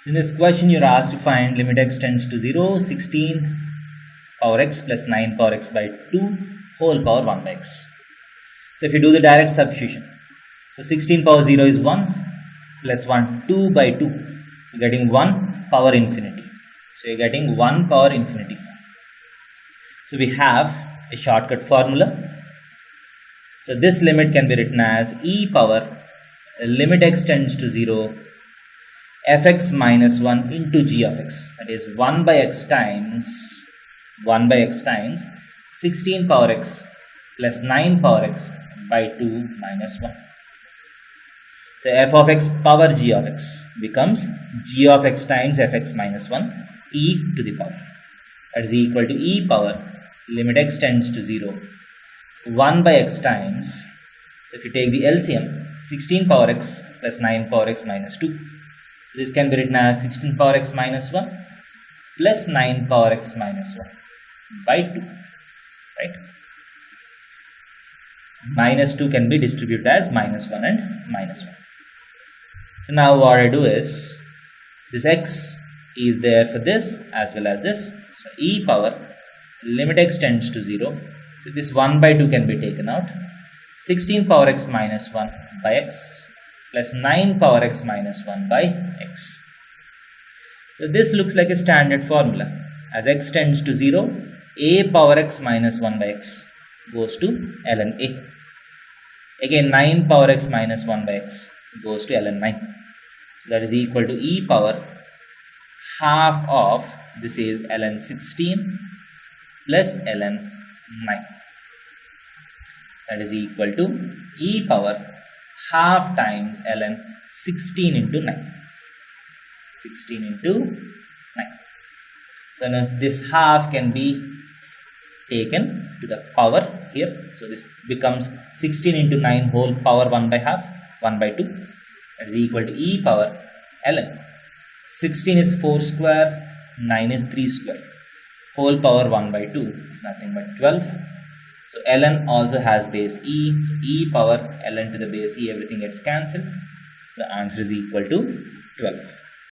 So in this question you're asked to find limit x tends to 0, 16 power x plus 9 power x by 2 whole power 1 by x. So if you do the direct substitution, so 16 power 0 is 1 plus 1, 2 by 2, you're getting 1 power infinity. So you're getting 1 power infinity form. So we have a shortcut formula. So this limit can be written as e power limit x tends to 0 fx minus 1 into g of x, that is 1 by x times 16 power x plus 9 power x by 2 minus 1. So f of x power g of x becomes g of x times fx minus 1 e to the power, that is equal to e power limit x tends to 0 1 by x times, so if you take the LCM, 16 power x plus 9 power x minus 2. So this can be written as 16 power x minus 1 plus 9 power x minus 1 by 2, right? Minus 2 can be distributed as minus 1 and minus 1. So now what I do is, this x is there for this as well as this. So e power limit x tends to 0. So this 1 by 2 can be taken out. 16 power x minus 1 by x plus 9 power x minus 1 by x. So this looks like a standard formula. As x tends to 0, a power x minus 1 by x goes to ln a. Again 9 power x minus 1 by x goes to ln 9. So that is equal to e power half of, this is ln 16 plus ln 9. That is equal to e power half times ln 16 into 9. 16 into 9. So now this half can be taken to the power here. So this becomes 16 into 9 whole power 1 by half, 1 by 2. That is equal to e power ln. 16 is 4 square, 9 is 3 square. Whole power 1 by 2 is nothing but 12. So ln also has base e. So e power ln to the base e, everything gets cancelled. So the answer is equal to 12.